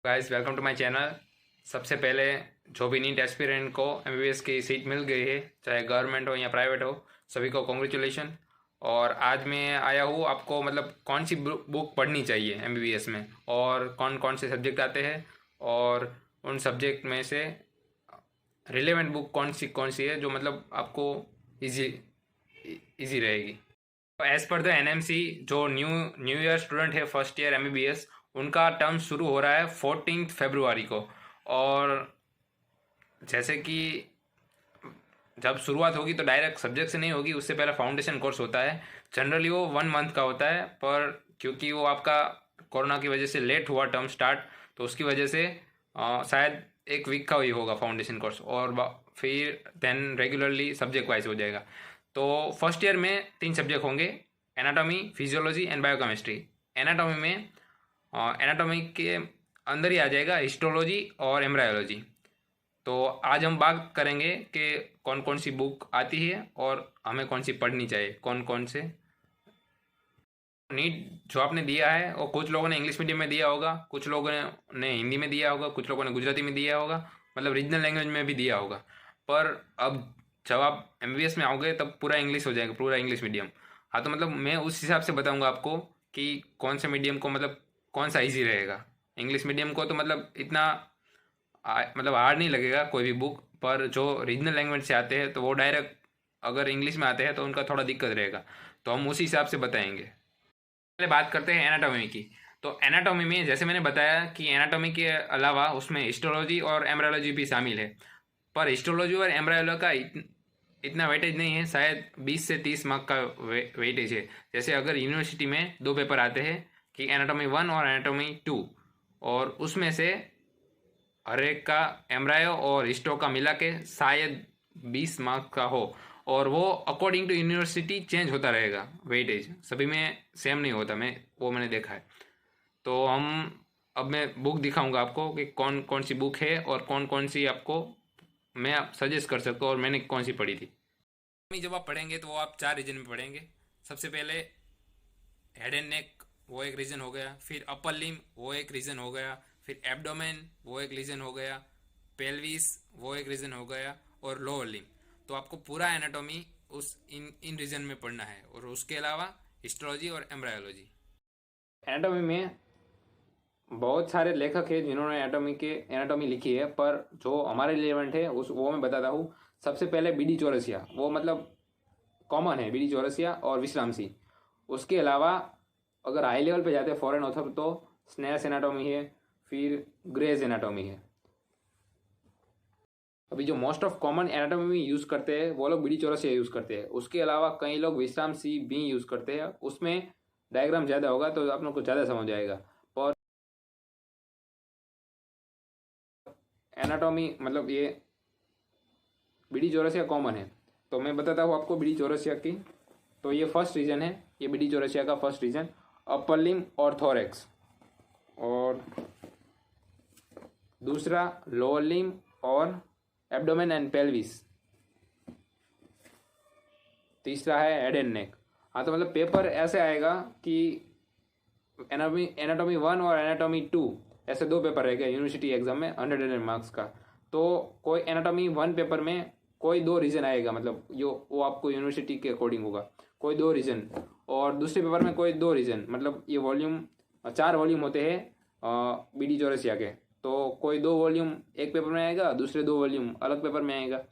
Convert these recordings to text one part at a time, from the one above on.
Guys welcome to my channel. सबसे पहले जो भी नीट एस्पिरेंट को एमबीबीएस की सीट मिल गई है, चाहे गवर्नमेंट हो या प्राइवेट हो, सभी को कॉन्ग्रेचुलेशन। और आज मैं आया हूँ आपको कौन सी बुक पढ़नी चाहिए एमबीबीएस में, और कौन कौन से सब्जेक्ट आते हैं, और उन सब्जेक्ट में से रिलेवेंट बुक कौन सी है जो आपको इजी इजी रहेगी। तो एज़ पर द एनएमसी, जो न्यू ईयर स्टूडेंट है फर्स्ट ईयर एमबीबीएस, उनका टर्म शुरू हो रहा है 14 फरवरी को। और जैसे कि जब शुरुआत होगी तो डायरेक्ट सब्जेक्ट से नहीं होगी, उससे पहले फाउंडेशन कोर्स होता है। जनरली वो 1 मंथ का होता है, पर क्योंकि वो आपका कोरोना की वजह से लेट हुआ टर्म स्टार्ट, तो उसकी वजह से शायद 1 वीक का ही होगा फाउंडेशन कोर्स, और फिर देन रेगुलरली सब्जेक्ट वाइज हो जाएगा। तो फर्स्ट ईयर में 3 सब्जेक्ट होंगे: anatomy, physiology and biochemistry. Anatomy में एनाटॉमी के अंदर ही आ जाएगा हिस्टोलॉजी और एम्ब्रायोलॉजी। तो आज हम बात करेंगे कि कौन कौन सी बुक आती है और हमें कौन सी पढ़नी चाहिए, कौन कौन से। नीट जो आपने दिया है वो कुछ लोगों ने इंग्लिश मीडियम में दिया होगा, कुछ लोगों ने हिंदी में दिया होगा, कुछ लोगों ने गुजराती में दिया होगा, रीजनल लैंग्वेज में भी दिया होगा। पर अब जब आप एमबीबीएस में आओगे तब पूरा इंग्लिश हो जाएगा, पूरा इंग्लिश मीडियम। हाँ, तो मैं उस हिसाब से बताऊंगा आपको कि कौन से मीडियम को कौन सा इजी रहेगा। इंग्लिश मीडियम को तो इतना हार्ड नहीं लगेगा कोई भी बुक, पर जो रीजनल लैंग्वेज से आते हैं तो वो डायरेक्ट अगर इंग्लिश में आते हैं तो उनका थोड़ा दिक्कत रहेगा। तो हम उसी हिसाब से बताएंगे। पहले बात करते हैं एनाटॉमी की। तो एनाटॉमी में जैसे मैंने बताया कि एनाटॉमी के अलावा उसमें हिस्टोलॉजी और एम्ब्रायोलॉजी भी शामिल है। पर हिस्टोलॉजी और एम्ब्रायोलॉजी का इतना वेटेज नहीं है, शायद 20 से 30 मार्क का वेटेज है। जैसे अगर यूनिवर्सिटी में 2 पेपर आते हैं कि एनाटॉमी 1 और एनाटॉमी 2, और उसमें से हर एक का एम्ब्रायो और हिस्टो का मिला के शायद 20 मार्क का हो, और वो अकॉर्डिंग टू यूनिवर्सिटी चेंज होता रहेगा वेटेज, सभी में सेम नहीं होता। मैंने देखा है। तो अब मैं बुक दिखाऊंगा आपको कि कौन कौन सी बुक है और कौन कौन सी आपको मैं आप सजेस्ट कर सकता हूँ, और मैंने कौन सी पढ़ी थी। जब आप पढ़ेंगे तो वो आप 4 रीजन में पढ़ेंगे। सबसे पहले हेड एंड नेक, वो एक रीजन हो गया। फिर अपर लिम, वो एक रीजन हो गया। फिर एब्डोमेन, वो एक रीजन हो गया। पेल्विस, वो एक रीजन हो गया। और लोअर लिम। तो आपको पूरा एनाटॉमी उस इन रीजन में पढ़ना है, और उसके अलावा हिस्टोलॉजी और एम्ब्रायोलॉजी। एनाटॉमी में बहुत सारे लेखक हैं जिन्होंने एनाटॉमी लिखी है, पर जो हमारे रिलेवेंट है वो मैं बताता हूँ। सबसे पहले बीडी चौरसिया, वो कॉमन है, बीडी चौरसिया और विश्राम सिंह। उसके अलावा अगर हाई लेवल पे जाते हैं फॉरेन ऑथर, तो स्नेल्स एनाटॉमी है, फिर ग्रेज एनाटॉमी है। अभी जो मोस्ट ऑफ कॉमन एनाटॉमी में यूज़ करते हैं वो लोग बीडी चौरसिया यूज़ करते हैं। उसके अलावा कई लोग विश्राम सिंह भी यूज़ करते हैं, उसमें डायग्राम ज़्यादा होगा तो आप लोग को ज़्यादा समझ आएगा। पर एनाटॉमी ये बीडी चौरसिया कॉमन है। तो मैं बताता हूँ आपको बीडी चौरसिया की। तो ये फर्स्ट रीजन है, ये बीडी चौरसिया का फर्स्ट रीजन, अपर लिम और थोरेक्स। और दूसरा लोअर लिम और एब्डोमेन एंड पेल्विस। तीसरा है हेड एंड नेक। हाँ, तो पेपर ऐसे आएगा कि एनाटॉमी 1 और एनाटॉमी 2, ऐसे 2 पेपर रहेगा यूनिवर्सिटी एग्जाम में 100 मार्क्स का। तो कोई एनाटॉमी 1 पेपर में कोई 2 रीजन आएगा, वो आपको यूनिवर्सिटी के अकॉर्डिंग होगा, कोई 2 रीजन। और दूसरे पेपर में कोई 2 रीजन, ये वॉल्यूम 4 वॉल्यूम होते हैं बीडी चौरसिया के। तो कोई 2 वॉल्यूम एक पेपर में आएगा, दूसरे 2 वॉल्यूम अलग पेपर में आएगा।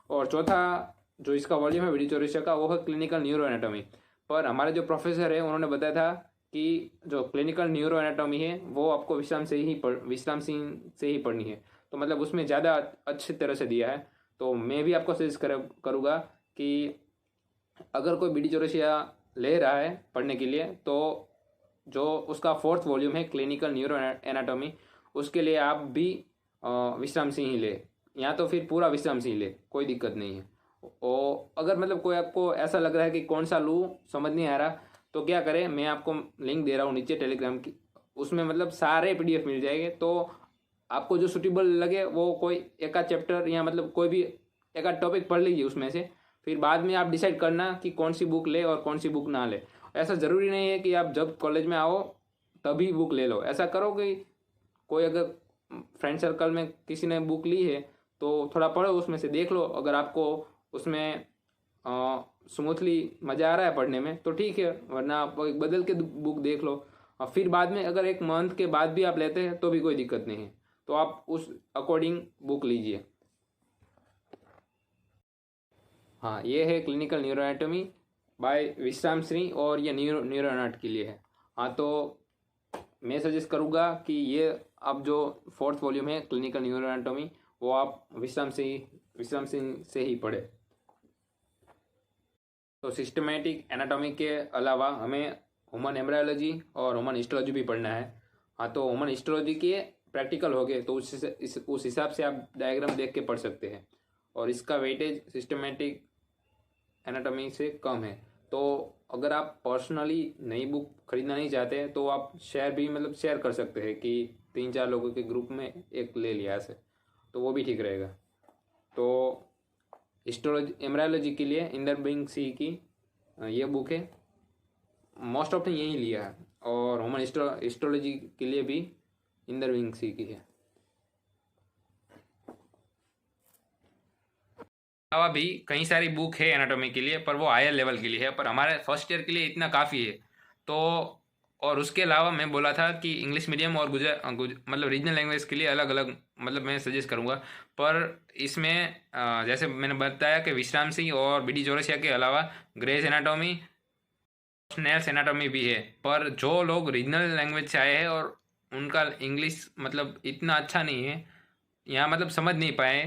और चौथा जो इसका वॉल्यूम है बीडी चौरसिया का, वो है क्लिनिकल न्यूरो एनाटॉमी। पर हमारे जो प्रोफेसर है उन्होंने बताया था कि जो क्लिनिकल न्यूरो एनाटॉमी है वो आपको विश्राम सिंह से ही पढ़नी है। तो उसमें ज़्यादा अच्छी तरह से दिया है। तो मैं भी आपको सजेस्ट करूँगा कि अगर कोई बीडी चौरसिया ले रहा है पढ़ने के लिए, तो जो उसका 4th वॉल्यूम है क्लिनिकल न्यूरो एनाटॉमी, उसके लिए आप भी विश्राम सिंह ही ले, या तो फिर पूरा विश्राम सिंह ले, कोई दिक्कत नहीं है। और अगर कोई आपको ऐसा लग रहा है कि कौन सा लूँ समझ नहीं आ रहा, तो क्या करें, मैं आपको लिंक दे रहा हूँ नीचे टेलीग्राम की, उसमें सारे PDF मिल जाएंगे। तो आपको जो सूटेबल लगे वो कोई एक आध चैप्टर या कोई भी एक आध टॉपिक पढ़ लीजिए उसमें से, फिर बाद में आप डिसाइड करना कि कौन सी बुक ले और कौन सी बुक ना ले। ऐसा ज़रूरी नहीं है कि आप जब कॉलेज में आओ तभी बुक ले लो। ऐसा करो कि कोई अगर फ्रेंड सर्कल में किसी ने बुक ली है तो थोड़ा पढ़ो, उसमें से देख लो। अगर आपको उसमें स्मूथली मज़ा आ रहा है पढ़ने में तो ठीक है, वरना आप एक बदल के बुक देख लो। और फिर बाद में अगर एक मंथ के बाद भी आप लेते हैं तो भी कोई दिक्कत नहीं है, तो आप उस अकॉर्डिंग बुक लीजिए। हाँ, ये है क्लिनिकल न्यूरो एनाटॉमी बाय विश्राम श्री, और ये न्यूरो एनाट के लिए है। हाँ, तो मैं सजेस्ट करूँगा कि ये आप जो फोर्थ वॉल्यूम है क्लिनिकल न्यूरो एनाटॉमी, वो आप विश्राम सिंह से ही पढ़े। तो सिस्टमेटिक एनाटॉमी के अलावा हमें ह्यूमन एम्ब्रायोलॉजी और ह्यूमन हिस्टोलॉजी भी पढ़ना है। हाँ, तो ह्यूमन हिस्टोलॉजी के प्रैक्टिकल हो गए तो उस हिसाब से आप डायग्राम देख के पढ़ सकते हैं, और इसका वेटेज सिस्टमेटिक एनाटॉमी से कम है। तो अगर आप पर्सनली नई बुक खरीदना नहीं चाहते हैं तो आप शेयर कर सकते हैं कि 3-4 लोगों के ग्रुप में एक ले लिया ऐसे, तो वो भी ठीक रहेगा। तो हिस्टोलॉजी एम्ब्रायोलॉजी के लिए इंदरबिंग सी की ये बुक है, मोस्ट ऑफ ने यही लिया है। और ह्यूमन हिस्टोलॉजी के लिए भी इंदरबिंग सी की है। अलावा भी कई सारी बुक है एनाटॉमी के लिए, पर वो हायर लेवल के लिए है, पर हमारे फर्स्ट ईयर के लिए इतना काफ़ी है। तो और उसके अलावा मैं बोला था कि इंग्लिश मीडियम और मतलब रीजनल लैंग्वेज के लिए अलग अलग मतलब मैं सजेस्ट करूँगा। पर इसमें जैसे मैंने बताया कि विश्राम सिंह और बी डी चौरसिया के अलावा ग्रेस एनाटॉमी, स्नेल्स एनाटॉमी भी है। पर जो लोग रीजनल लैंग्वेज से आए हैं और उनका इंग्लिश मतलब इतना अच्छा नहीं है, यहाँ मतलब समझ नहीं पाए,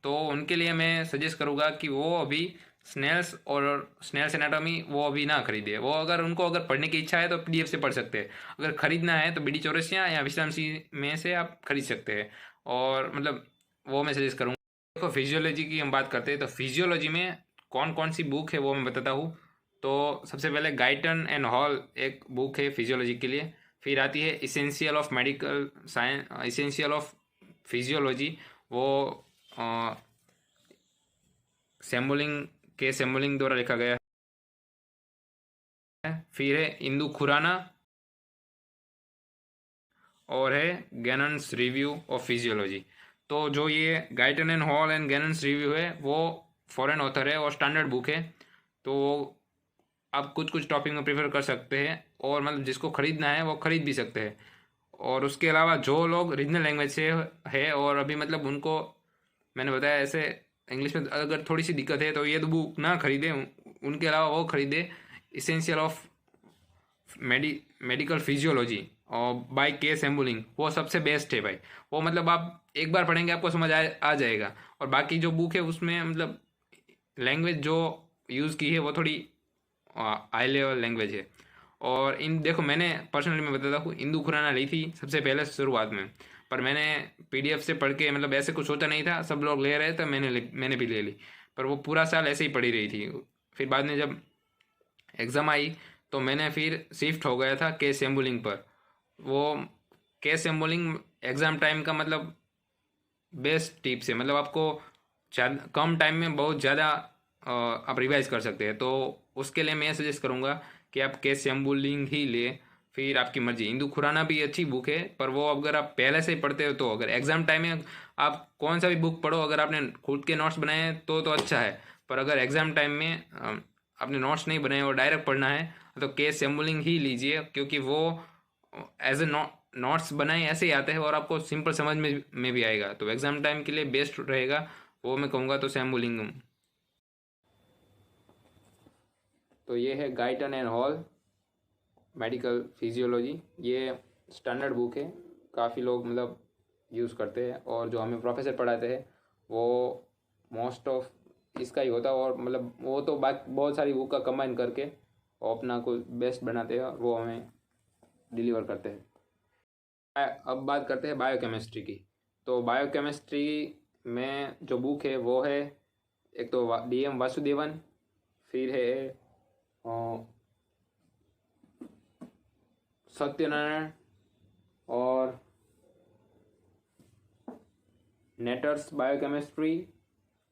तो उनके लिए मैं सजेस्ट करूँगा कि वो अभी स्नेल्स एनाटॉमी वो अभी ना खरीदे। वो अगर पढ़ने की इच्छा है तो पीडीएफ से पढ़ सकते हैं। अगर ख़रीदना है तो बी डी चौरसिया या विश्राम सिंह में से आप खरीद सकते हैं, और मतलब वो मैं सजेस्ट करूँगा। देखो, फिजियोलॉजी की हम बात करते हैं तो फिजियोलॉजी में कौन कौन सी बुक है वो मैं बताता हूँ। तो सबसे पहले गाइटन एंड हॉल एक बुक है फिजियोलॉजी के लिए। फिर आती है essential of medical science, essential of physiology, वो सैम्बलिंग द्वारा लिखा गया है। फिर है इंदु खुराना, और है गैनन्स रिव्यू ऑफ फिजियोलॉजी। तो जो ये Guyton and Hall and Ganong's review है वो फॉरेन ऑथर है और स्टैंडर्ड बुक है। तो आप कुछ कुछ टॉपिक में प्रेफर कर सकते हैं, और मतलब जिसको ख़रीदना है वो ख़रीद भी सकते हैं। और उसके अलावा जो लोग रीजनल लैंग्वेज से है और अभी मतलब उनको मैंने बताया ऐसे इंग्लिश में अगर थोड़ी सी दिक्कत है तो ये तो बुक ना खरीदें, उनके अलावा वो खरीदे इसेंशियल ऑफ मेडिकल फिजियोलॉजी और बाय के सैम्बुलिंग। वो सबसे बेस्ट है भाई। वो मतलब आप एक बार पढ़ेंगे आपको समझ आ जाएगा। और बाकी जो बुक है उसमें मतलब लैंग्वेज जो यूज़ की है वो थोड़ी हाई लेवल लैंग्वेज है। और इन देखो, मैंने पर्सनली मैं बताता हूँ, इंदु खुराना ली थी सबसे पहले शुरुआत में, पर मैंने पीडीएफ से पढ़ के मतलब ऐसे कुछ सोचा नहीं था, सब लोग ले रहे थे, मैंने भी ले ली। पर वो पूरा साल ऐसे ही पढ़ी रही थी। फिर बाद में जब एग्ज़ाम आई तो मैंने फिर शिफ्ट हो गया था के सैम्बुलिंग पर। वो के सैम्बुलिंग एग्ज़ाम टाइम का मतलब बेस्ट टिप्स है, मतलब आपको कम टाइम में बहुत ज़्यादा आप रिवाइज कर सकते हैं। तो उसके लिए मैं सजेस्ट करूँगा कि आप के सैम्बुलिंग ही ले, फिर आपकी मर्जी। इंदु खुराना भी अच्छी बुक है, पर वो अगर आप पहले से ही पढ़ते हो तो अगर एग्ज़ाम टाइम में आप कौन सा भी बुक पढ़ो, अगर आपने खुद के नोट्स बनाए हैं तो अच्छा है। पर अगर एग्ज़ाम टाइम में आपने नोट्स नहीं बनाए और डायरेक्ट पढ़ना है तो के सैम्बुलिंग ही लीजिए, क्योंकि वो एज ए नोट्स बनाए ऐसे ही आते हैं और आपको सिंपल समझ में भी आएगा। तो एग्ज़ाम टाइम के लिए बेस्ट रहेगा वो मैं कहूँगा तो सैम्बुलिंग। तो ये है Guyton and hall medical physiology, ये स्टैंडर्ड बुक है, काफ़ी लोग मतलब यूज़ करते हैं, और जो हमें प्रोफेसर पढ़ाते हैं वो मोस्ट ऑफ इसका ही होता है। और मतलब वो तो बाकी बहुत सारी बुक का कंबाइन करके वो अपना कोई बेस्ट बनाते हैं और वो हमें डिलीवर करते हैं। अब बात करते हैं बायोकेमिस्ट्री की। तो बायोकेमिस्ट्री में जो बुक है वो है एक तो DM वासुदेवन, फिर है सत्यनारायण और Netter's biochemistry,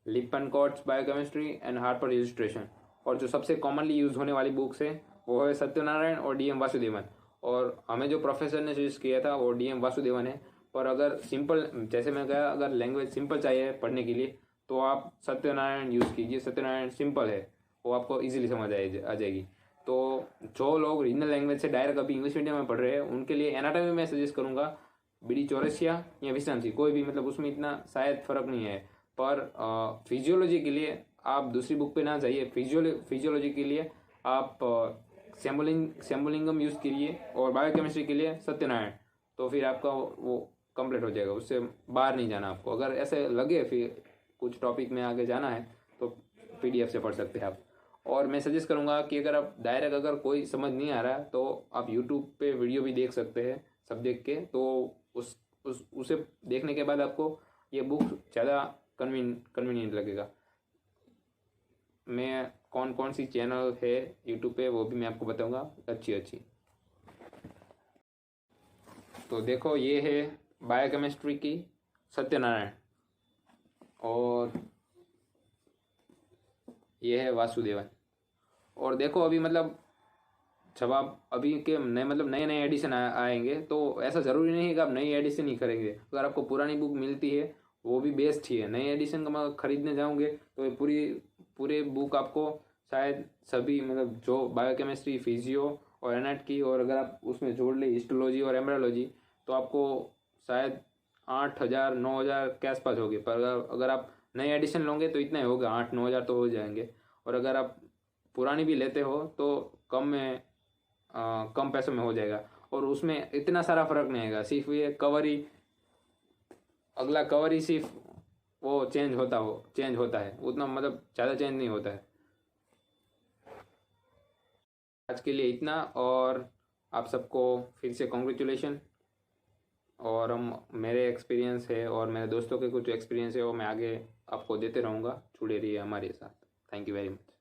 Lippincott's biochemistry and Harper illustration. और जो सबसे कॉमनली यूज़ होने वाली बुक्स है वो है सत्यनारायण और DM वासुदेवन। और हमें जो प्रोफेसर ने सजेस्ट किया था वो DM वासुदेवन है। पर अगर सिंपल, जैसे मैं कहा, अगर लैंग्वेज सिंपल चाहिए पढ़ने के लिए तो आप सत्यनारायण यूज़ कीजिए। सत्यनारायण सिंपल है, वो आपको इजीली समझ आ जाएगी। तो जो लोग रीजनल लैंग्वेज से डायरेक्ट अभी इंग्लिश मीडियम में पढ़ रहे हैं उनके लिए एनाटॉमी में सजेस्ट करूँगा बीडी चौरसिया या विश्रांसी, कोई भी, मतलब उसमें इतना शायद फ़र्क नहीं है। पर फिजियोलॉजी के लिए आप दूसरी बुक पे ना जाइए। फिजियोलॉजी के लिए आप सेम्बोलिंगम यूज़ कीजिए, और बायोकेमिस्ट्री के लिए सत्यनारायण। तो फिर आपका वो कंप्लीट हो जाएगा, उससे बाहर नहीं जाना आपको। अगर ऐसे लगे फिर कुछ टॉपिक में आगे जाना है तो पीडीएफ से पढ़ सकते हैं आप। और मैं सजेस्ट करूँगा कि अगर आप डायरेक्ट अगर कोई समझ नहीं आ रहा है तो आप यूट्यूब पे वीडियो भी देख सकते हैं सब्जेक्ट के। तो उसे देखने के बाद आपको ये बुक ज़्यादा कन्वीनियंट लगेगा। मैं कौन कौन सी चैनल है यूट्यूब पे वो भी मैं आपको बताऊंगा अच्छी। तो देखो, ये है बायोकेमिस्ट्री की सत्यनारायण, और ये है वासुदेवन। और देखो अभी मतलब जब आप अभी के नए नए एडिशन आएंगे तो ऐसा ज़रूरी नहीं है कि आप नई एडिशन ही करेंगे। अगर आपको पुरानी बुक मिलती है वो भी बेस्ट ही है। नई एडिशन का खरीदने जाओगे तो पूरे बुक आपको शायद सभी, मतलब जो बायोकेमिस्ट्री, फिजियो और एनेट की, और अगर आप उसमें जोड़ ले हिस्टोलॉजी और एम्ब्रियोलॉजी, तो आपको शायद 8,000 9,000 के आसपास होगी। पर अगर आप नई एडिशन लोगे तो इतना ही होगा, 8-9 हज़ार तो हो जाएंगे। और अगर आप पुरानी भी लेते हो तो कम पैसों में हो जाएगा। और उसमें इतना सारा फर्क नहीं आएगा, सिर्फ ये कवर ही, अगला कवर ही सिर्फ वो चेंज होता है, उतना मतलब ज़्यादा चेंज नहीं होता है। आज के लिए इतना, और आप सबको फिर से कॉन्ग्रेचुलेशन। और मेरे एक्सपीरियंस है और मेरे दोस्तों के कुछ एक्सपीरियंस है वो मैं आगे आपको देते रहूँगा। जुड़े रहिए हमारे साथ। Thank you very much.